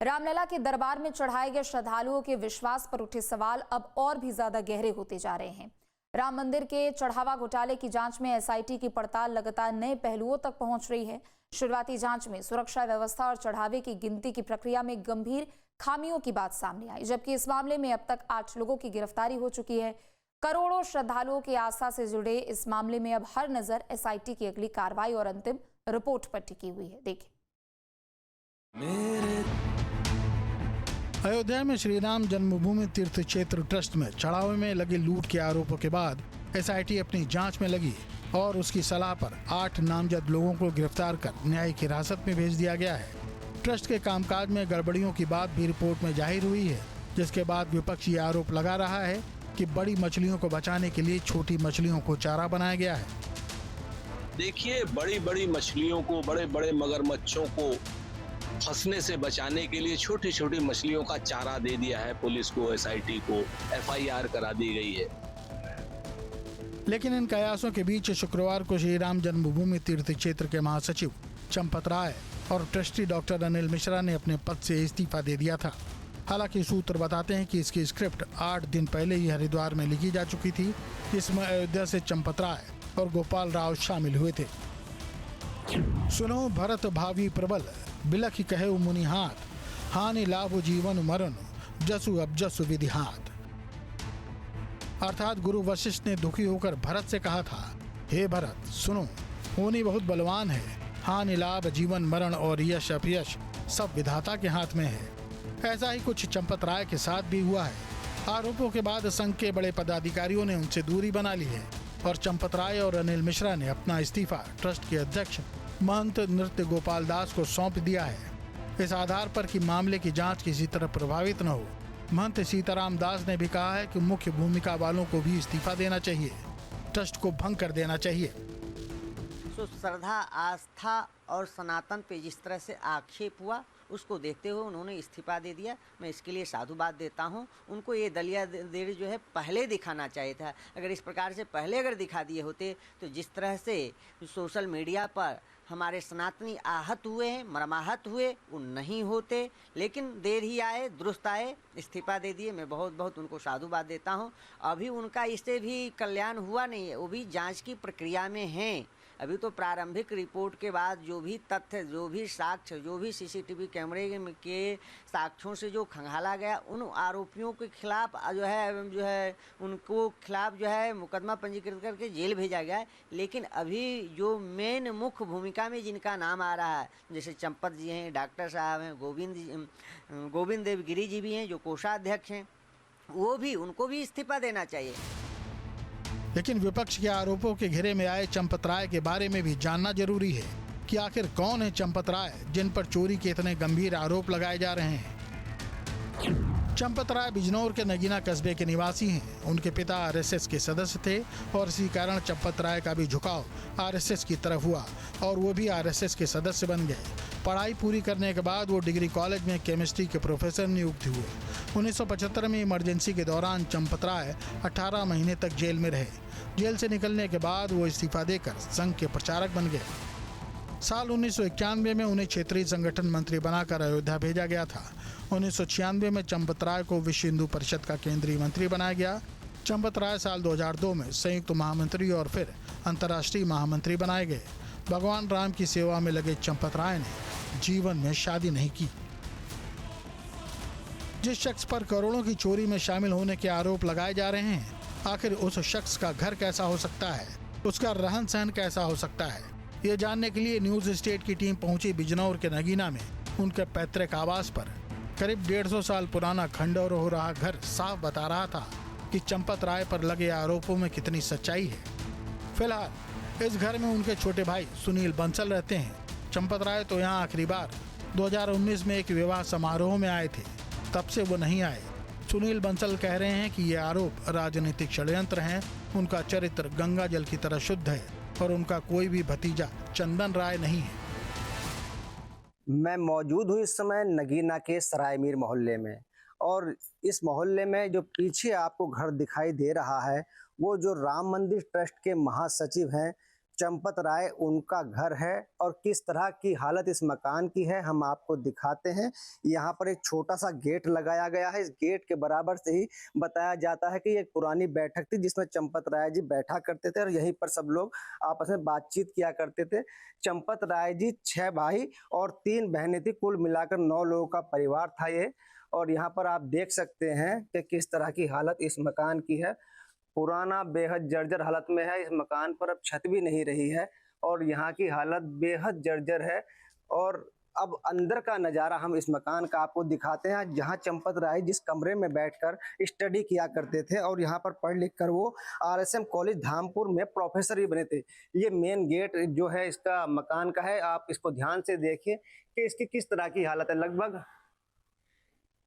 रामलला के दरबार में चढ़ाए गए श्रद्धालुओं के विश्वास पर उठे सवाल अब और भी ज्यादा गहरे होते जा रहे हैं। राम मंदिर के चढ़ावा घोटाले की जांच में एसआईटी की पड़ताल लगातार नए पहलुओं तक पहुंच रही है। शुरुआती जांच में सुरक्षा व्यवस्था और चढ़ावे की गिनती की प्रक्रिया में गंभीर खामियों की बात सामने आई, जबकि इस मामले में अब तक 8 लोगों की गिरफ्तारी हो चुकी है। करोड़ों श्रद्धालुओं की आस्था से जुड़े इस मामले में अब हर नजर एसआईटी की अगली कार्रवाई और अंतिम रिपोर्ट पर टिकी हुई है। देखिए। अयोध्या में श्री राम जन्मभूमि तीर्थ क्षेत्र ट्रस्ट में चढ़ावे में लगी लूट के आरोपों के बाद एसआईटी अपनी जांच में लगी और उसकी सलाह पर 8 नामजद लोगों को गिरफ्तार कर न्यायिक हिरासत में भेज दिया गया है। ट्रस्ट के कामकाज में गड़बड़ियों की बात भी रिपोर्ट में जाहिर हुई है, जिसके बाद विपक्ष ये आरोप लगा रहा है कि बड़ी मछलियों को बचाने के लिए छोटी मछलियों को चारा बनाया गया है। देखिए, बड़ी बड़ी मछलियों को, बड़े बड़े मगरमच्छों को फंसने से बचाने के लिए छोटी छोटी मछलियों का चारा दे दिया है पुलिस को, एसआईटी को, एफआईआर करा दी गई है। लेकिन इन कयासों के बीच शुक्रवार को श्री राम जन्मभूमि तीर्थ क्षेत्र के महासचिव चंपत राय और ट्रस्टी डॉक्टर अनिल मिश्रा ने अपने पद से इस्तीफा दे दिया था। हालांकि सूत्र बताते हैं कि इसकी स्क्रिप्ट 8 दिन पहले ही हरिद्वार में लिखी जा चुकी थी, जिसमें अयोध्या से चंपत राय और गोपाल राव शामिल हुए थे। सुनो भरत भावी प्रबल, बिलखि कहे मुनि हाथ, हानि लाभ जीवन मरण, जसु अब जसु विधि हाथ। अर्थात गुरु वशिष्ठ ने दुखी होकर भरत से कहा था, हे भरत सुनो, होनी बहुत बलवान है, हानि लाभ जीवन मरण और यश अपयश सब विधाता के हाथ में है। ऐसा ही कुछ चंपत राय के साथ भी हुआ है। आरोपों के बाद संघ के बड़े पदाधिकारियों ने उनसे दूरी बना ली है और चंपत राय और अनिल मिश्रा ने अपना इस्तीफा ट्रस्ट के अध्यक्ष महंत नृत्य गोपाल दास को सौंप दिया है। इस आधार पर कि मामले की जांच किसी तरह प्रभावित न हो, महंत सीताराम दास ने भी कहा है कि मुख्य भूमिका वालों को भी इस्तीफा देना चाहिए, ट्रस्ट को भंग कर देना चाहिए। तो श्रद्धा, आस्था और सनातन पे जिस तरह से आक्षेप हुआ, उसको देखते हुए उन्होंने इस्तीफा दे दिया। मैं इसके लिए साधुवाद देता हूं। उनको ये दलिया देर जो है पहले दिखाना चाहिए था। अगर इस प्रकार से पहले अगर दिखा दिए होते तो जिस तरह से सोशल मीडिया पर हमारे सनातनी आहत हुए हैं, मर्माहत हुए, वो नहीं होते। लेकिन देर ही आए, दुरुस्त आए, इस्तीफा दे दिए। मैं बहुत बहुत उनको साधुवाद देता हूं। अभी उनका इससे भी कल्याण हुआ नहीं है, वो भी जांच की प्रक्रिया में हैं। अभी तो प्रारंभिक रिपोर्ट के बाद जो भी तथ्य, जो भी साक्ष्य, जो भी सीसीटीवी कैमरे के साक्ष्यों से जो खंगाला गया, उन आरोपियों के खिलाफ जो है उनको खिलाफ जो है मुकदमा पंजीकृत करके जेल भेजा गया है। लेकिन अभी जो मेन मुख्य भूमिका में जिनका नाम आ रहा है, जैसे चंपत जी हैं, डॉक्टर साहब हैं, गोविंद देव गिरी जी भी हैं जो कोषाध्यक्ष हैं, वो भी, उनको भी इस्तीफा देना चाहिए। लेकिन विपक्ष के आरोपों के घेरे में आए चंपत राय के बारे में भी जानना जरूरी है कि आखिर कौन है चंपत राय, जिन पर चोरी के इतने गंभीर आरोप लगाए जा रहे हैं। चंपत राय बिजनौर के नगीना कस्बे के निवासी हैं। उनके पिता आरएसएस के सदस्य थे और इसी कारण चंपत राय का भी झुकाव आरएसएस की तरफ हुआ और वो भी आरएसएस के सदस्य बन गए। पढ़ाई पूरी करने के बाद वो डिग्री कॉलेज में केमिस्ट्री के प्रोफेसर नियुक्त हुए। 1975 में इमरजेंसी के दौरान चंपत राय 18 महीने तक जेल में रहे। जेल से निकलने के बाद वो इस्तीफा देकर संघ के प्रचारक बन गए। साल 1991 में उन्हें क्षेत्रीय संगठन मंत्री बनाकर अयोध्या भेजा गया था। 1996 में चंपत राय को विश्व हिंदू परिषद का केंद्रीय मंत्री बनाया गया। चंपत राय साल 2002 में संयुक्त महामंत्री और फिर अंतर्राष्ट्रीय महामंत्री बनाए गए। भगवान राम की सेवा में लगे चंपत राय ने जीवन में शादी नहीं की। जिस शख्स पर करोड़ों की चोरी में शामिल होने के आरोप लगाए जा रहे हैं, आखिर उस शख्स का घर कैसा हो सकता है, उसका रहन सहन कैसा हो सकता है, ये जानने के लिए न्यूज स्टेट की टीम पहुंची बिजनौर के नगीना में। उनके पैतृक आवास पर करीब 150 साल पुराना खंडहर हो रहा घर साफ बता रहा था कि चंपत राय पर लगे आरोपों में कितनी सच्चाई है। फिलहाल इस घर में उनके छोटे भाई सुनील बंसल रहते हैं। चंपत राय तो यहाँ आखिरी बार 2019 में एक विवाह समारोह में आए थे, तब से वो नहीं आए। सुनील बंसल कह रहे हैं कि ये आरोप राजनीतिक षड्यंत्र हैं। उनका चरित्र गंगा जल की तरह शुद्ध है और उनका कोई भी भतीजा चंदन राय नहीं है। मैं मौजूद हूँ इस समय नगीना के सरायमीर मोहल्ले में, और इस मोहल्ले में जो पीछे आपको घर दिखाई दे रहा है, वो जो राम मंदिर ट्रस्ट के महासचिव हैं चंपत राय उनका घर है और किस तरह की हालत इस मकान की है हम आपको दिखाते हैं। यहाँ पर एक छोटा सा गेट लगाया गया है। इस गेट के बराबर से ही बताया जाता है कि ये एक पुरानी बैठक थी जिसमें चंपत राय जी बैठा करते थे और यहीं पर सब लोग आपस में बातचीत किया करते थे। चंपत राय जी 6 भाई और 3 बहनें थी, कुल मिलाकर 9 लोगों का परिवार था ये। और यहाँ पर आप देख सकते हैं कि किस तरह की हालत इस मकान की है। पुराना बेहद जर्जर हालत में है। इस मकान पर अब छत भी नहीं रही है और यहाँ की हालत बेहद जर्जर है। और अब अंदर का नज़ारा हम इस मकान का आपको दिखाते हैं, जहाँ चंपत राय जिस कमरे में बैठकर स्टडी किया करते थे और यहाँ पर पढ़ लिख कर वो RSM कॉलेज धामपुर में प्रोफेसर भी बने थे। ये मेन गेट जो है इसका मकान का है। आप इसको ध्यान से देखिए कि इसकी किस तरह की हालत है। लगभग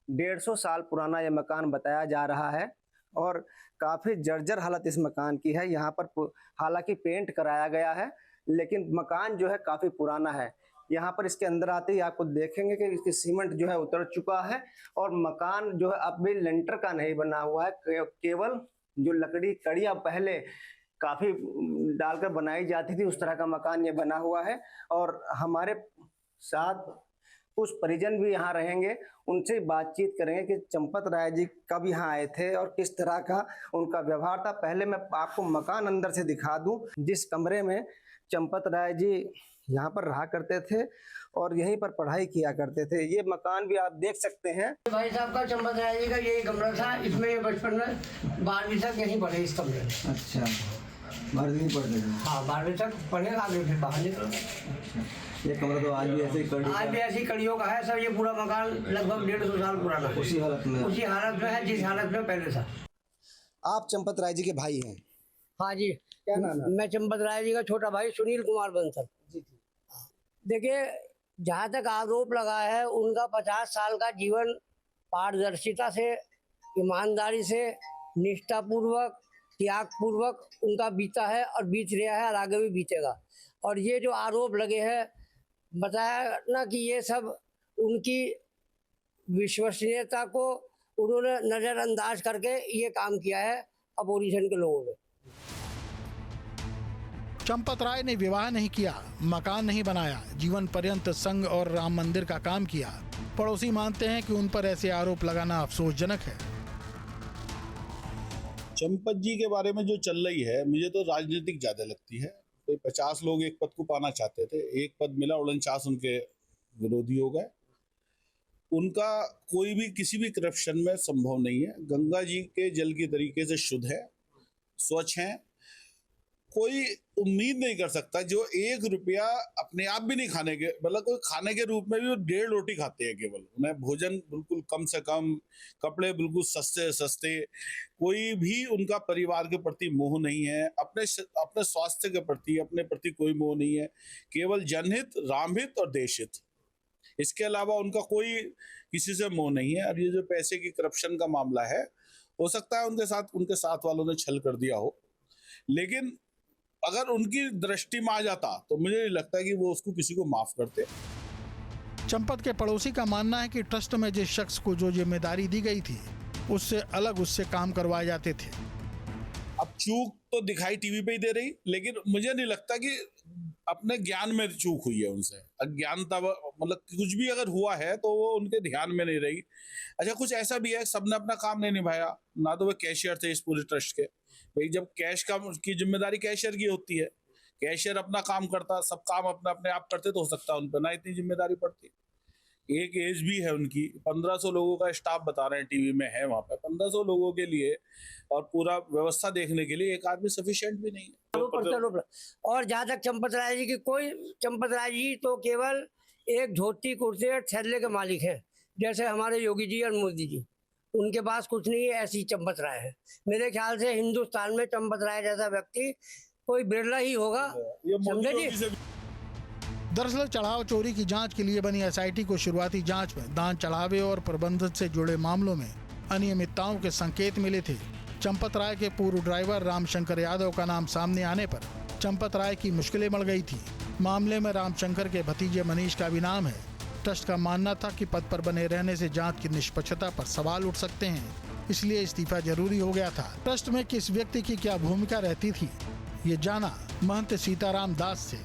150 साल पुराना ये मकान बताया जा रहा है और काफ़ी जर्जर हालत इस मकान की है। यहाँ पर हालांकि पेंट कराया गया है लेकिन मकान जो है काफ़ी पुराना है। यहाँ पर इसके अंदर आते ही आपको देखेंगे कि इसकी सीमेंट जो है उतर चुका है और मकान जो है अब भी लेंटर का नहीं बना हुआ है। केवल जो लकड़ी कड़ियाँ पहले काफ़ी डालकर बनाई जाती थी उस तरह का मकान ये बना हुआ है। और हमारे साथ कुछ परिजन भी यहाँ रहेंगे, उनसे बातचीत करेंगे कि चंपत राय जी कब यहाँ आए थे और किस तरह का उनका व्यवहार था। पहले मैं आपको मकान अंदर से दिखा दूं, जिस कमरे में चंपत राय जी यहाँ पर रहा करते थे और यहीं पर पढ़ाई किया करते थे। ये मकान भी आप देख सकते हैं। भाई साहब का चंपत राय जी का यही कमरा था। इसमें ये बचपन में 12वीं तक यहीं पढ़े इस कमरे में। अच्छा, 12वीं पढ़ते थे? हाँ, 12वीं तक पढ़े, आगे फिर बाहर निकल। ये कमरा तो आज भी ऐसे ऐसी कड़ियों का है सर। ये पूरा मकान लगभग 150 साल पुराना है। उसी हालत में है जिस हालत में पहले था। आप चंपत राय जी के भाई हैं? हाँ जी। क्या नाम है? मैं चंपत राय जी का छोटा भाई सुनील कुमार बंसल। देखिए, जहाँ तक आरोप लगा है उनका 50 साल का जीवन पारदर्शिता से, ईमानदारी से, निष्ठापूर्वक, त्यागपूर्वक उनका बीता है और बीत रहा है और आगे भी बीतेगा। और ये जो आरोप लगे हैं, बताया ना कि ये सब उनकी विश्वसनीयता को उन्होंने नज़रअंदाज करके ये काम किया है अपोजिशन के लोगों ने। चंपत राय ने विवाह नहीं किया, मकान नहीं बनाया, जीवन पर्यंत संघ और राम मंदिर का काम किया। पड़ोसी मानते हैं कि उन पर ऐसे आरोप लगाना अफसोसजनक है। चंपत जी के बारे में जो चल रही है, मुझे तो राजनीतिक ज्यादा लगती है। कोई 50 लोग एक पद को पाना चाहते थे, एक पद मिला, 49 उनके विरोधी हो गए। उनका कोई भी किसी भी करप्शन में संभव नहीं है। गंगा जी के जल की तरीके से शुद्ध है, स्वच्छ है। कोई उम्मीद नहीं कर सकता जो 1 रुपया अपने आप भी नहीं खाने के, मतलब कोई खाने के रूप में भी वो 1.5 रोटी खाते हैं केवल। उन्हें भोजन बिल्कुल कम से कम, कपड़े बिल्कुल सस्ते सस्ते, कोई भी उनका परिवार के प्रति मोह नहीं है, अपने स्वास्थ्य के प्रति, अपने प्रति कोई मोह नहीं है। केवल जनहित, रामहित और देशहित, इसके अलावा उनका कोई किसी से मोह नहीं है। और ये जो पैसे की करप्शन का मामला है, हो सकता है उनके साथ वालों ने छल कर दिया हो, लेकिन अगर उनकी दृष्टि में आ जाता तो मुझे नहीं लगता कि वो उसको किसी को माफ करते। चंपत के पड़ोसी का मानना है कि ट्रस्ट में जिस शख्स को जो जिम्मेदारी दी गई थी उससे अलग उससे काम करवाए जाते थे। अब चूक तो दिखाई टीवी पे ही दे रही, लेकिन मुझे नहीं लगता कि अपने ज्ञान में चूक हुई है उनसे। अज्ञानता, मतलब कुछ भी अगर हुआ है तो वो उनके ध्यान में नहीं रही। अच्छा, कुछ ऐसा भी है सबने अपना काम नहीं निभाया ना, तो वो कैशियर थे इस पूरे ट्रस्ट के। भाई जब कैश की जिम्मेदारी कैशियर की होती है, कैशियर अपना काम करता, सब काम अपने आप करते, तो हो सकता है उन पर ना इतनी जिम्मेदारी पड़ती। एक एज भी है उनकी, 1500 लोगों का स्टाफ बता रहे हैं टीवी में है वहाँ पे। 1500 लोगों के लिए और पूरा व्यवस्था देखने के लिए एक आदमी सफिशिएंट भी नहीं है। और जहाँ तक चंपत राय जी की, चंपत राय जी तो केवल एक धोती कुर्ते और थैले के मालिक हैं, जैसे हमारे योगी जी और मोदी जी। उनके पास कुछ नहीं है, ऐसी चंपत राय है। मेरे ख्याल से हिंदुस्तान में चंपत राय जैसा व्यक्ति कोई बिरला ही होगा, समझे जी। दरअसल चढ़ाव चोरी की जांच के लिए बनी SIT को शुरुआती जांच में दान चढ़ावे और प्रबंधन से जुड़े मामलों में अनियमितताओं के संकेत मिले थे। चंपत राय के पूर्व ड्राइवर रामशंकर यादव का नाम सामने आने पर चंपत राय की मुश्किलें बढ़ गई थी। मामले में रामशंकर के भतीजे मनीष का भी नाम है। ट्रस्ट का मानना था कि पद पर बने रहने से जांच की निष्पक्षता पर सवाल उठ सकते हैं, इसलिए इस्तीफा जरूरी हो गया था। ट्रस्ट में किस व्यक्ति की क्या भूमिका रहती थी, ये जाना महंत सीताराम दास से।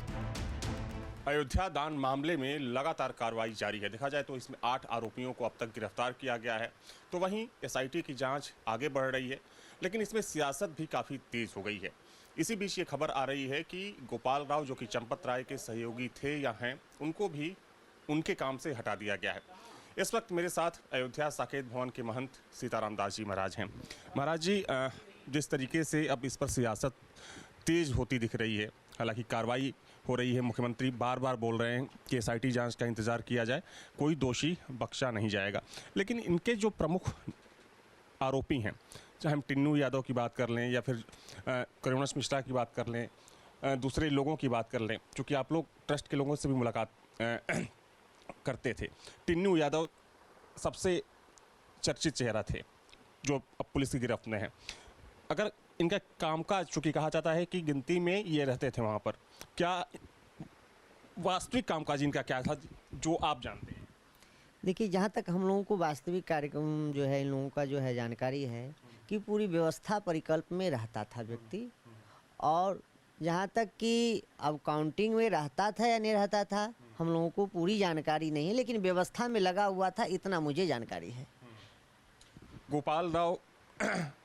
अयोध्या दान मामले में लगातार कार्रवाई जारी है। देखा जाए तो इसमें 8 आरोपियों को अब तक गिरफ्तार किया गया है। तो वहीं एसआईटी की जांच आगे बढ़ रही है, लेकिन इसमें सियासत भी काफ़ी तेज हो गई है। इसी बीच ये खबर आ रही है कि गोपाल राव, जो कि चंपत राय के सहयोगी थे या हैं, उनको भी उनके काम से हटा दिया गया है। इस वक्त मेरे साथ अयोध्या साकेत भवन के महंत सीताराम दास जी महाराज हैं। महाराज जी, जिस तरीके से अब इस पर सियासत तेज होती दिख रही है, हालांकि कार्रवाई हो रही है, मुख्यमंत्री बार बार बोल रहे हैं कि एसआईटी जांच का इंतजार किया जाए, कोई दोषी बख्शा नहीं जाएगा, लेकिन इनके जो प्रमुख आरोपी हैं, चाहे हम टिन्नू यादव की बात कर लें या फिर करुणेश मिश्रा की बात कर लें, दूसरे लोगों की बात कर लें, क्योंकि आप लोग ट्रस्ट के लोगों से भी मुलाकात करते थे। टिन्नू यादव सबसे चर्चित चेहरा थे जो अब पुलिस की गिरफ्त में है। अगर इनका कामकाज, चूँकि कहा जाता है कि गिनती में ये रहते थे वहाँ पर, क्या वास्तविक कामकाज इनका क्या था जो आप जानते हैं? देखिए, जहाँ तक हम लोगों को वास्तविक कार्यक्रम जो है, इन लोगों का जो है जानकारी है कि पूरी व्यवस्था परिकल्प में रहता था व्यक्ति, और जहाँ तक कि अब काउंटिंग में रहता था या नहीं रहता था हम लोगों को पूरी जानकारी नहीं है, लेकिन व्यवस्था में लगा हुआ था, इतना मुझे जानकारी है। गोपाल राव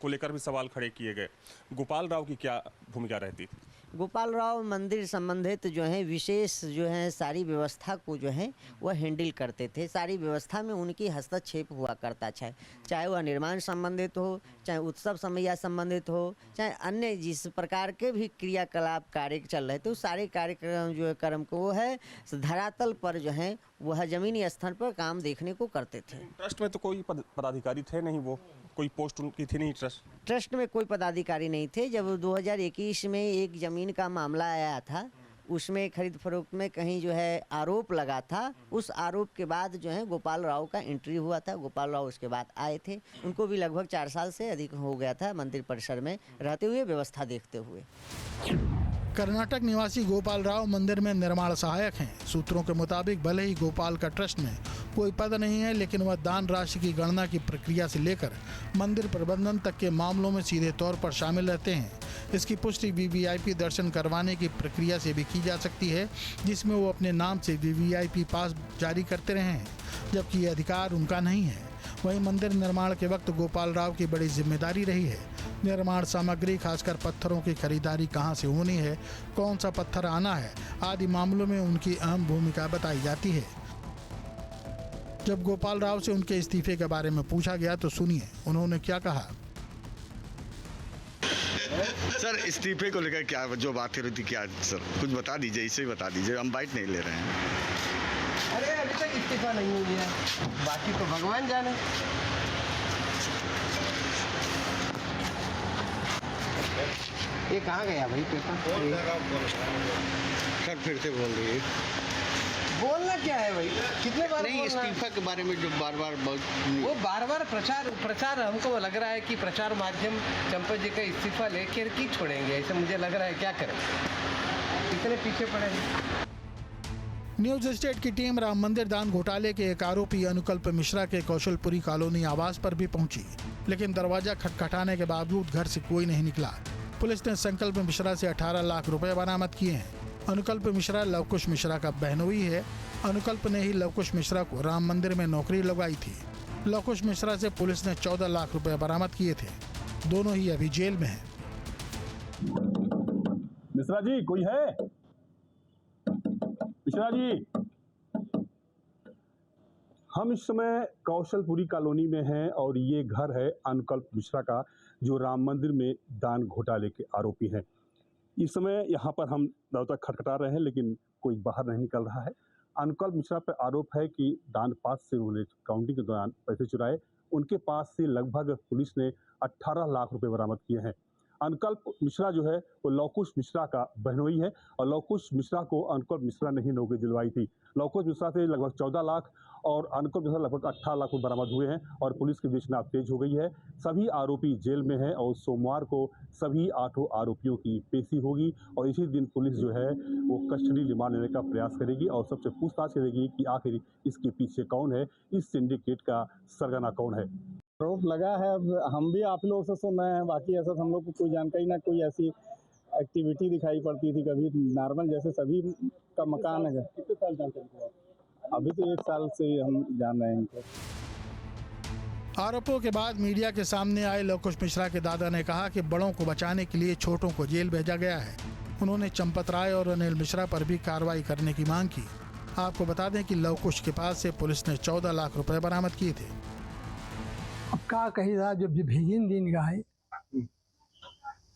को लेकर भी सवाल खड़े किए गए। गोपाल राव की क्या भूमिका रहती थी? गोपाल राव मंदिर संबंधित जो है विशेष जो है सारी व्यवस्था को जो है वह हैंडल करते थे। सारी व्यवस्था में उनकी हस्तक्षेप हुआ करता, चाहे वह निर्माण संबंधित हो, चाहे उत्सव समय संबंधित हो, चाहे अन्य जिस प्रकार के भी क्रियाकलाप कार्य चल रहे थे, उस सारे कार्यक्रम जो है कर्म को वो है धरातल पर जो है वह जमीनी स्तर पर काम देखने को करते थे। ट्रस्ट में तो कोई पदाधिकारी थे नहीं, वो कोई पोस्ट उनकी थी नहीं ट्रस्ट में कोई पदाधिकारी नहीं थे। जब 2021 में एक ज़मीन का मामला आया था, उसमें खरीद फरोख्त में कहीं जो है आरोप लगा था, उस आरोप के बाद जो है गोपाल राव का एंट्री हुआ था। गोपाल राव उसके बाद आए थे, उनको भी लगभग 4 साल से अधिक हो गया था मंदिर परिसर में रहते हुए, व्यवस्था देखते हुए। कर्नाटक निवासी गोपाल राव मंदिर में निर्माण सहायक हैं। सूत्रों के मुताबिक भले ही गोपाल का ट्रस्ट में कोई पद नहीं है, लेकिन वह दान राशि की गणना की प्रक्रिया से लेकर मंदिर प्रबंधन तक के मामलों में सीधे तौर पर शामिल रहते हैं। इसकी पुष्टि वीवीआईपी दर्शन करवाने की प्रक्रिया से भी की जा सकती है, जिसमें वो अपने नाम से वीवीआईपी पास जारी करते रहे हैं, जबकि ये अधिकार उनका नहीं है। वहीं मंदिर निर्माण के वक्त गोपाल राव की बड़ी जिम्मेदारी रही है। निर्माण सामग्री, खासकर पत्थरों की खरीदारी कहां से होनी है, कौन सा पत्थर आना है, आदि मामलों में उनकी अहम भूमिका बताई जाती है। जब गोपाल राव से उनके इस्तीफे के बारे में पूछा गया तो सुनिए उन्होंने क्या कहा। सर, इस्तीफे को लेकर क्या जो बातें रही थी, क्या सर कुछ बता दीजिए, इसे ही बता दीजिए, हम बाइट नहीं ले रहे हैं। अरे अभी तक इस्तीफा नहीं हुई है, बाकी तो भगवान जाने। ये कहाँ गया भाई पेपर? सर फिर से बोल रही है। बोलना क्या है भाई, कितने बार नहीं, इस्तीफा के बारे में जो बार बार वो बार प्रचार हमको लग रहा है कि प्रचार माध्यम चंपत जी का इस्तीफा लेकर की छोड़ेंगे, ऐसे मुझे लग रहा है। क्या करें, इतने पीछे पड़े हैं। न्यूज स्टेट की टीम राम मंदिर दान घोटाले के एक आरोपी अनुकल्प मिश्रा के कौशलपुरी कॉलोनी आवास पर भी पहुंची, लेकिन दरवाजा खटखटाने के बावजूद घर से कोई नहीं निकला। पुलिस ने संकल्प मिश्रा से 18 लाख रुपए बरामद किए हैं। अनुकल्प मिश्रा लवकुश मिश्रा का बहनोई है। अनुकल्प ने ही लवकुश मिश्रा को राम मंदिर में नौकरी लगवाई थी। लवकुश मिश्रा से पुलिस ने 14 लाख रुपए बरामद किए थे। दोनों ही अभी जेल में हैं। मिश्रा जी, कोई है? मिश्रा जी, हम इस समय कौशलपुरी कॉलोनी में हैं और ये घर है अनुकल्प मिश्रा का, जो राम मंदिर में दान घोटाले के आरोपी हैं। इस समय यहाँ पर हम दरवाजा खटखटा रहे हैं, लेकिन कोई बाहर नहीं निकल रहा है। अनुकल्प मिश्रा पर आरोप है कि दान पास से उन्होंने काउंटिंग के दौरान पैसे चुराए। उनके पास से लगभग पुलिस ने 18 लाख रुपए बरामद किए हैं। अनुकल्प मिश्रा जो है वो लवकुश मिश्रा का बहनोई है और लवकुश मिश्रा को अनुकल्प मिश्रा ने ही नौकरी दिलवाई थी। लवकुश मिश्रा से लगभग 14 लाख और अनुकल्प मिश्रा लगभग 18 लाख बरामद हुए हैं और पुलिस की विवेचना तेज हो गई है। सभी आरोपी जेल में हैं और सोमवार को सभी 8 आरोपियों की पेशी होगी और इसी दिन पुलिस जो है वो कस्टडी रिमांड लेने का प्रयास करेगी और सबसे पूछताछ करेगी कि आखिर इसके पीछे कौन है, इस सिंडिकेट का सरगना कौन है। आरोप लगा है। अब हम भी आप लोगों से सुन रहे हैं, बाकी ऐसा हम लोग को कोई जानकारी ना कोई ऐसी एक्टिविटी दिखाई पड़ती थी, कभी नॉर्मल जैसे सभी का मकान है। कितने साल जानते हैं? अभी तो 1 साल से हम जान रहे हैं इनको। आरोपों के बाद मीडिया के सामने आए लवकुश मिश्रा के दादा ने कहा कि बड़ों को बचाने के लिए छोटों को जेल भेजा गया है। उन्होंने चंपत राय और अनिल मिश्रा पर भी कार्रवाई करने की मांग की। आपको बता दें कि लवकुश के पास से पुलिस ने 14 लाख रुपए बरामद किए थे। अब क्या कही था, जब भेजिन दिन का है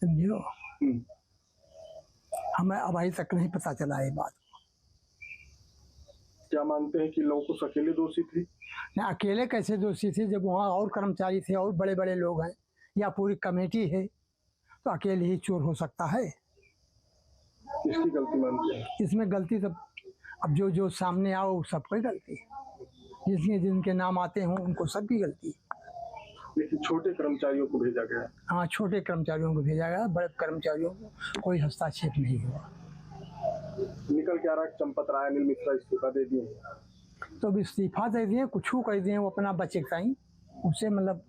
समझो, हमें अब अभी तक नहीं पता चला ये बात। क्या मानते हैं कि लवकुश अकेले दोषी थे? ना अकेले कैसे दोषी थे, जब वहाँ और कर्मचारी थे और बड़े बड़े लोग हैं या पूरी कमेटी है, तो अकेले ही चोर हो सकता है। किसकी गलती मानते हैं? इसमें गलती सब अब जो सामने आओ सबकी गलती है, जिनके नाम आते हों उनको सबकी गलती। लेकिन छोटे कर्मचारियों को भेजा गया। हाँ, छोटे कर्मचारियों को भेजा गया, बड़े कर्मचारियों को कोई हस्तक्षेप नहीं हुआ। निकल के आ रहा चंपत राय अनिल मिश्रा इस्तीफा दे दिए, तो अब इस्तीफा दे दिए, कुछ कह दिए, वो अपना बचे कहीं उससे मतलब।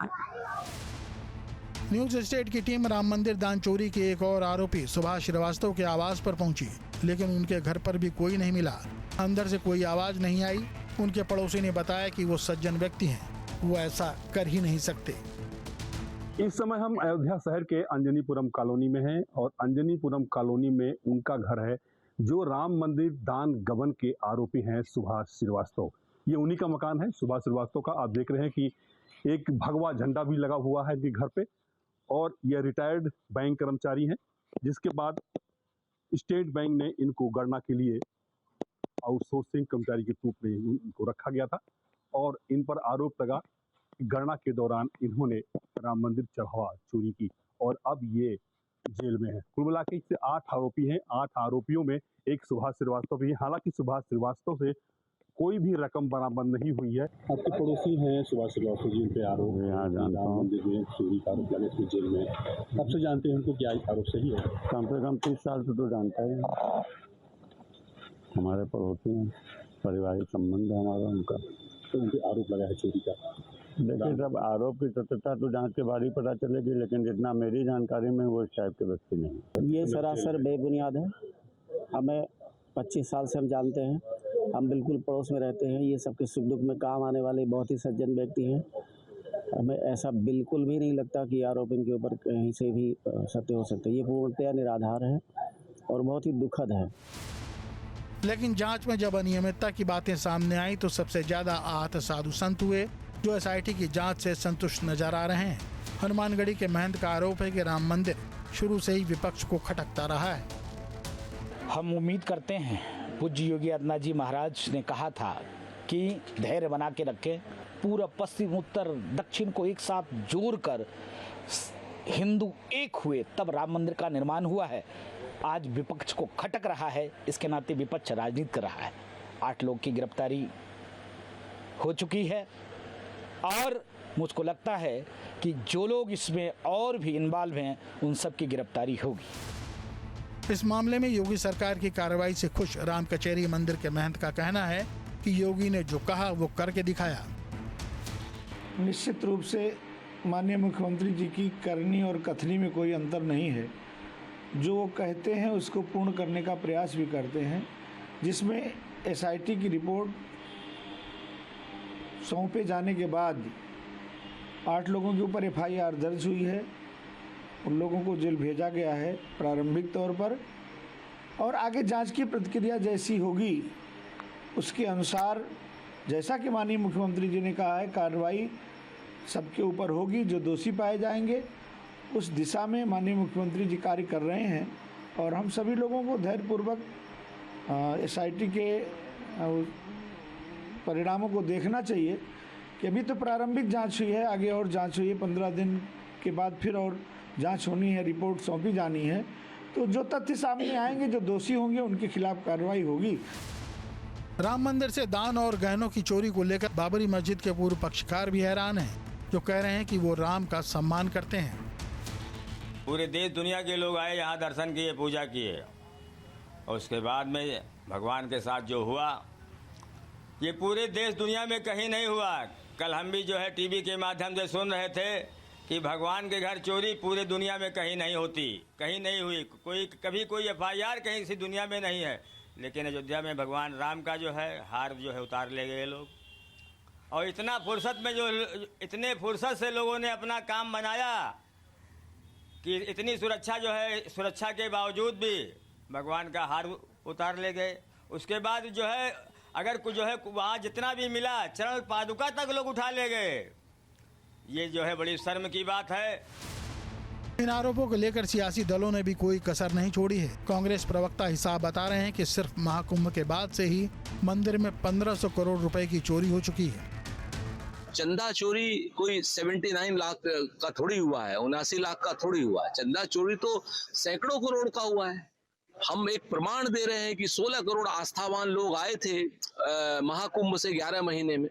न्यूज स्टेट की टीम राम मंदिर दान चोरी के एक और आरोपी सुभाष श्रीवास्तव के आवास पर पहुंची, लेकिन उनके घर पर भी कोई नहीं मिला। अंदर से कोई आवाज नहीं आई। उनके पड़ोसी ने बताया कि वो सज्जन व्यक्ति हैं, वो ऐसा कर ही नहीं सकते। इस समय हम अयोध्या शहर के अंजनीपुरम कॉलोनी में हैं और अंजनीपुरम कॉलोनी में उनका घर है जो राम मंदिर दान गबन के आरोपी हैं सुभाष श्रीवास्तव। ये उन्हीं का मकान है, सुभाष श्रीवास्तव का। आप देख रहे हैं कि एक भगवा झंडा भी लगा हुआ है इनके घर पे, और यह रिटायर्ड बैंक कर्मचारी हैं, जिसके बाद स्टेट बैंक ने इनको गणना के लिए आउटसोर्सिंग कर्मचारी के रूप में इनको रखा गया था, और इन पर आरोप लगा कि गणना के दौरान इन्होंने राम मंदिर चढ़ावा चोरी की, और अब ये जेल में है। कुल मिला के इससे 8 आरोपी हैं। 8 आरोपियों में एक सुभाष श्रीवास्तव भी है। हालांकि सुभाष श्रीवास्तव से कोई भी रकम बरामद नहीं हुई है। आपके पड़ोसी हैं सुभाष श्रीवास्तव जी, पे आरोप है राम मंदिर में चोरी का आरोप लगे थे जेल में। कब से जानते हैं उनको? क्या आरोप सही है? कम से कम 30 साल से तो जानता है, हमारे पड़ोसी हैं, पारिवारिक संबंध है हमारा उनका। तो उनके आरोप लगा है चोरी का। देखिए, सब आरोप की सत्यता तो जांच के बाद ही पता चलेगी, लेकिन जितना मेरी जानकारी में वो इस टाइप के व्यक्ति नहीं। ये सरासर बेबुनियाद है। हमें 25 साल से हम जानते हैं, हम बिल्कुल पड़ोस में रहते हैं। ये सबके सुख दुख में काम आने वाले बहुत ही सज्जन व्यक्ति हैं। हमें ऐसा बिल्कुल भी नहीं लगता कि आरोप इनके ऊपर कहीं से भी सत्य हो सकते। ये पूर्णतया निराधार है और बहुत ही दुखद है। लेकिन जांच में जब अनियमितता की बातें सामने आई तो सबसे ज्यादा आहत साधु संत हुए, जो एसआईटी की जांच से संतुष्ट नजर आ रहे हैं। हनुमानगढ़ी के महंत का आरोप है कि राम मंदिर शुरू से ही विपक्ष को खटकता रहा है। हम उम्मीद करते हैं, पूज्य योगी आदित्यनाथ जी महाराज ने कहा था कि धैर्य बना के रखें, पूरा पश्चिम उत्तर दक्षिण को एक साथ जोड़कर हिंदू एक हुए तब राम मंदिर का निर्माण हुआ है। आज विपक्ष को खटक रहा है, इसके नाते विपक्ष राजनीति कर रहा है। 8 लोग की गिरफ्तारी हो चुकी है और मुझको लगता है कि जो लोग इसमें और भी इन्वॉल्व हैं उन सब की गिरफ्तारी होगी। इस मामले में योगी सरकार की कार्रवाई से खुश राम कचहरी मंदिर के महंत का कहना है कि योगी ने जो कहा वो करके दिखाया। निश्चित रूप से माननीय मुख्यमंत्री जी की करनी और कथनी में कोई अंतर नहीं है। जो वो कहते हैं उसको पूर्ण करने का प्रयास भी करते हैं, जिसमें एसआईटी की रिपोर्ट सौंपे जाने के बाद 8 लोगों के ऊपर एफआईआर दर्ज हुई है। उन लोगों को जेल भेजा गया है प्रारंभिक तौर पर, और आगे जांच की प्रक्रिया जैसी होगी उसके अनुसार, जैसा कि माननीय मुख्यमंत्री जी ने कहा है, कार्रवाई सबके ऊपर होगी। जो दोषी पाए जाएंगे उस दिशा में माननीय मुख्यमंत्री जी कार्य कर रहे हैं, और हम सभी लोगों को धैर्यपूर्वक एसआईटी के परिणामों को देखना चाहिए कि अभी तो प्रारंभिक जांच हुई है, आगे और जांच हुई है, 15 दिन के बाद फिर और जांच होनी है, रिपोर्ट सौंपी जानी है। तो जो तथ्य सामने आएंगे, जो दोषी होंगे, उनके खिलाफ कार्रवाई होगी। राम मंदिर से दान और गहनों की चोरी को लेकर बाबरी मस्जिद के पूर्व पक्षकार भी हैरान हैं, जो कह रहे हैं कि वो राम का सम्मान करते हैं। पूरे देश दुनिया के लोग आए, यहाँ दर्शन किए, पूजा किए, और उसके बाद में भगवान के साथ जो हुआ ये पूरे देश दुनिया में कहीं नहीं हुआ। कल हम भी जो है टीवी के माध्यम से सुन रहे थे कि भगवान के घर चोरी पूरे दुनिया में कहीं नहीं होती, कहीं नहीं हुई, कभी कोई FIR कहीं सी दुनिया में नहीं है। लेकिन अयोध्या में भगवान राम का जो है हार जो है उतार ले गए लोग, और इतना फुर्सत में इतने फुर्सत से लोगों ने अपना काम बनाया कि इतनी सुरक्षा जो है, सुरक्षा के बावजूद भी भगवान का हार उतार ले गए। उसके बाद जो है अगर कुछ जो है वहाँ जितना भी मिला चरण पादुका तक लोग उठा ले गए। ये जो है बड़ी शर्म की बात है। इन आरोपों को लेकर सियासी दलों ने भी कोई कसर नहीं छोड़ी है। कांग्रेस प्रवक्ता हिसाब बता रहे हैं कि सिर्फ महाकुंभ के बाद से ही मंदिर में 1500 करोड़ रुपए की चोरी हो चुकी है। चंदा चोरी कोई 79 लाख का थोड़ी हुआ है, 79 लाख का थोड़ी हुआ है। चंदा चोरी तो सैकड़ों करोड़ का हुआ है। हम एक प्रमाण दे रहे हैं कि 16 करोड़ आस्थावान लोग आए थे महाकुंभ से 11 महीने में,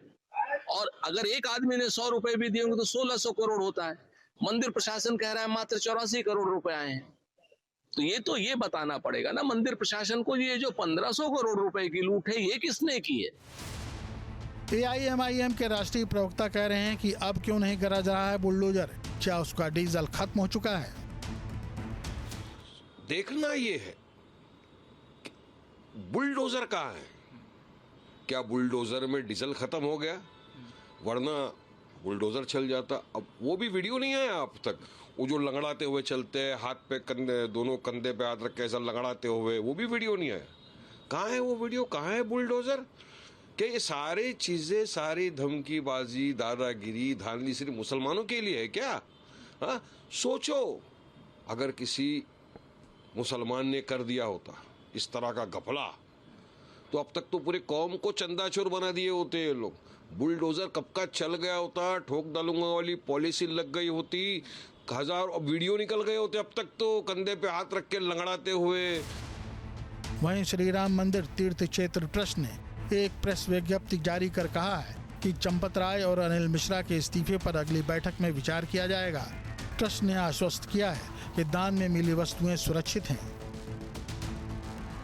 और अगर एक आदमी ने 100 रुपए भी दिए होंगे तो 1600 करोड़ होता है। मंदिर प्रशासन कह रहा है मात्र 84 करोड़ रुपए आए हैं। तो ये बताना पड़ेगा ना मंदिर प्रशासन को, ये जो 1500 करोड़ रुपए की लूट है ये किसने की है। AIMIM के राष्ट्रीय प्रवक्ता कह रहे हैं कि अब क्यों नहीं करा जा रहा है बुलडोजर, क्या उसका डीजल खत्म हो चुका है। देखना ये है बुलडोजर कहाँ है, क्या बुलडोजर में डीजल खत्म हो गया, वरना बुलडोजर चल जाता। अब वो भी वीडियो नहीं आया अब तक, वो जो लंगड़ाते हुए चलते हैं, हाथ पे कंधे, दोनों कंधे पे हाथ रख के ऐसा लंगड़ाते हुए, वो भी वीडियो नहीं आया। कहाँ है वो वीडियो, कहाँ है बुलडोजर। क्या ये सारी चीजें, सारी धमकीबाजी, दादागिरी, धांधली सिर्फ मुसलमानों के लिए है क्या? हाँ, सोचो अगर किसी मुसलमान ने कर दिया होता इस तरह का घपला, तो अब तक तो पूरे कौम को चंदा चोर बना दिए होते ये लोग। बुलडोजर कब का चल गया होता, ठोक डालूंगा वाली पॉलिसी लग गई होती, हजारों वीडियो निकल गए होते अब तक तो, कंधे पे हाथ रख के लंगड़ाते हुए। वहीं श्री राम मंदिर तीर्थ क्षेत्र ट्रस्ट ने एक प्रेस विज्ञप्ति जारी कर कहा है कि चंपत राय और अनिल मिश्रा के इस्तीफे पर अगली बैठक में विचार किया जाएगा। ट्रस्ट ने आश्वस्त किया है कि दान में मिली वस्तुएं सुरक्षित हैं।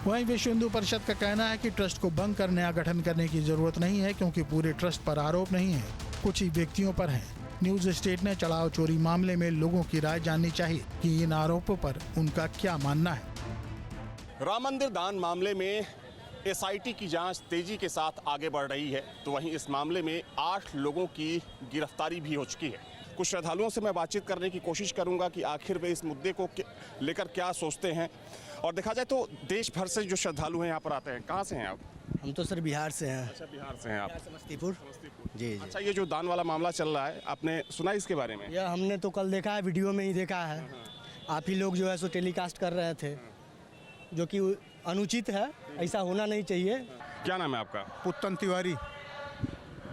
वहीं विश्व हिंदू परिषद का कहना है कि ट्रस्ट को भंग कर नया गठन करने की जरूरत नहीं है, क्योंकि पूरे ट्रस्ट पर आरोप नहीं है, कुछ ही व्यक्तियों पर है। न्यूज स्टेट ने चढ़ाव चोरी मामले में लोगों की राय जाननी चाहिए कि इन आरोपों पर उनका क्या मानना है। राम मंदिर दान मामले में SIT की जांच तेजी के साथ आगे बढ़ रही है, तो वहीं इस मामले में 8 लोगों की गिरफ्तारी भी हो चुकी है। कुछ श्रद्धालुओं से मैं बातचीत करने की कोशिश करूंगा कि आखिर वे इस मुद्दे को लेकर क्या सोचते हैं। और देखा जाए तो देश भर से जो श्रद्धालु हैं यहाँ पर आते हैं। कहाँ से हैं आप? हम तो सर बिहार से हैं। अच्छा, बिहार से हैं आप? समस्तीपुर। जी। अच्छा, ये जो दान वाला मामला चल रहा है, आपने सुना इसके बारे में? यह हमने तो कल देखा है, वीडियो में ही देखा है। आप ही लोग जो है सो टेलीकास्ट कर रहे थे, जो कि अनुचित है, ऐसा होना नहीं चाहिए। क्या नाम है आपका? पुत्तन तिवारी।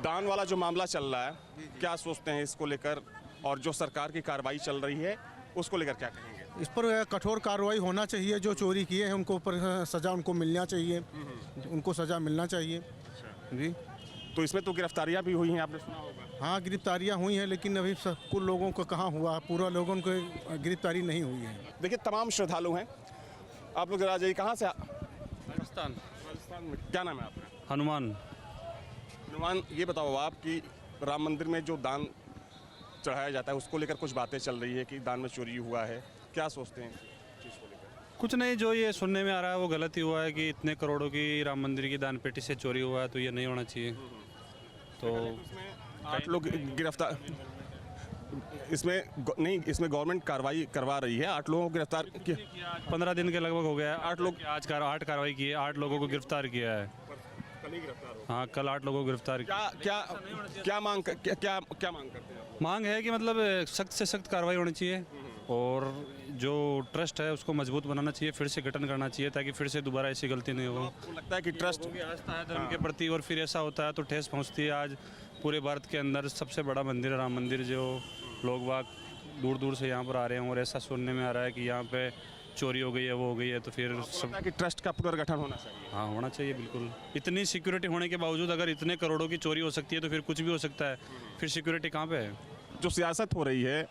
दान वाला जो मामला चल रहा है, क्या सोचते हैं इसको लेकर, और जो सरकार की कार्रवाई चल रही है उसको लेकर क्या कहेंगे? इस पर कठोर कार्रवाई होना चाहिए। जो चोरी किए हैं उनको पर सजा उनको मिलना चाहिए, उनको सजा मिलना चाहिए जी। तो इसमें तो गिरफ्तारियां भी हुई हैं, आपने सुना होगा। हाँ, गिरफ्तारियां हुई हैं, लेकिन अभी कुल लोगों को कहाँ हुआ, पूरा लोगों को गिरफ्तारी नहीं हुई है। देखिए, तमाम श्रद्धालु हैं। आप लोग जरा जाइए, कहाँ से? राजस्थान। राजस्थान में क्या नाम है आपका? हनुमान। हनुमान, ये बताओ आप कि राम मंदिर में जो दान चढ़ाया जाता है उसको लेकर कुछ बातें चल रही है कि दान में चोरी हुआ है, क्या सोचते हैं चीज़ को लेकर? कुछ नहीं, जो ये सुनने में आ रहा है वो गलत ही हुआ है कि इतने करोड़ों की राम मंदिर की दान पेटी से चोरी हुआ है, तो ये नहीं होना चाहिए। तो 8 लोग गिरफ्तार, इसमें नहीं, इसमें गवर्नमेंट कार्रवाई करवा रही है। 8 लोगों को गिरफ्तार किया, 15 दिन के लगभग हो गया है। 8 लोग आज 8 कार्रवाई की है, 8 लोगों को गिरफ्तार किया है। कल ही गिरफ्तार हो? हाँ, कल 8 लोगों को गिरफ्तार किया। क्या मांग करते हैं? मांग है कि मतलब सख्त से सख्त कार्रवाई होनी चाहिए, और जो ट्रस्ट है उसको मजबूत बनाना चाहिए, फिर से गठन करना चाहिए, ताकि फिर से दोबारा ऐसी गलती नहीं हो। आपको लगता है कि ट्रस्ट की आस्था है धर्म के प्रति, और फिर ऐसा होता है तो ठेस पहुंचती है। आज पूरे भारत के अंदर सबसे बड़ा मंदिर है राम मंदिर, जो लोग बाग दूर दूर से यहाँ पर आ रहे हैं, और ऐसा सुनने में आ रहा है कि यहाँ पे चोरी हो गई है, वो हो गई है, तो फिर सब कि ट्रस्ट का पुनर्गठन होना चाहिए। हाँ, होना चाहिए बिल्कुल। इतनी सिक्योरिटी होने के बावजूद अगर इतने करोड़ों की चोरी हो सकती है तो फिर कुछ भी हो सकता है, फिर सिक्योरिटी कहाँ पे है? जो सियासत हो रही है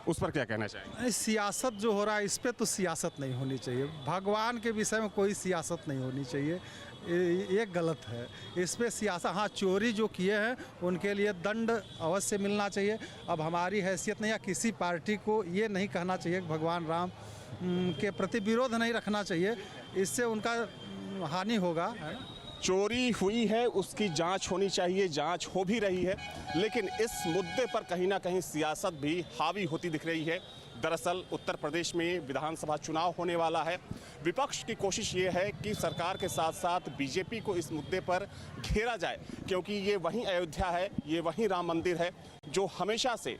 उस पर क्या कहना चाहिए? सियासत जो हो रहा है इस पे तो सियासत नहीं होनी चाहिए। भगवान के विषय में कोई सियासत नहीं होनी चाहिए। ये गलत है। इस पे सियासत, हाँ चोरी जो किए हैं उनके लिए दंड अवश्य मिलना चाहिए। अब हमारी हैसियत नहीं या किसी पार्टी को ये नहीं कहना चाहिए कि भगवान राम के प्रति विरोध नहीं रखना चाहिए, इससे उनका हानि होगा, है ना। चोरी हुई है उसकी जांच होनी चाहिए, जांच हो भी रही है, लेकिन इस मुद्दे पर कहीं ना कहीं सियासत भी हावी होती दिख रही है। दरअसल उत्तर प्रदेश में विधानसभा चुनाव होने वाला है। विपक्ष की कोशिश ये है कि सरकार के साथ साथ बीजेपी को इस मुद्दे पर घेरा जाए, क्योंकि ये वही अयोध्या है, ये वही राम मंदिर है जो हमेशा से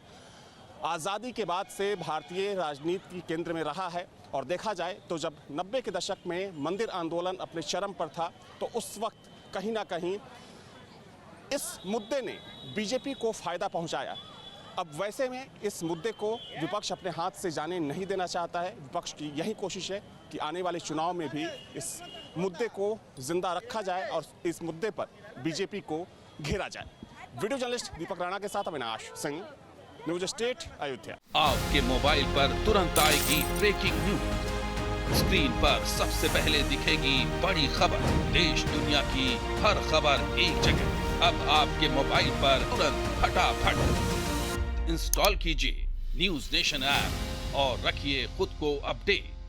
आज़ादी के बाद से भारतीय राजनीति के केंद्र में रहा है। और देखा जाए तो जब 90 के दशक में मंदिर आंदोलन अपने चरम पर था तो उस वक्त कहीं ना कहीं इस मुद्दे ने बीजेपी को फ़ायदा पहुंचाया। अब वैसे में इस मुद्दे को विपक्ष अपने हाथ से जाने नहीं देना चाहता है। विपक्ष की यही कोशिश है कि आने वाले चुनाव में भी इस मुद्दे को जिंदा रखा जाए और इस मुद्दे पर बीजेपी को घेरा जाए। वीडियो जर्नलिस्ट दीपक राणा के साथ अविनाश सिंह, न्यूज स्टेट अयोध्या। आपके मोबाइल पर तुरंत आएगी ब्रेकिंग न्यूज, स्क्रीन पर सबसे पहले दिखेगी बड़ी खबर, देश दुनिया की हर खबर एक जगह। अब आपके मोबाइल पर तुरंत फटाफट इंस्टॉल कीजिए न्यूज नेशन ऐप और रखिए खुद को अपडेट।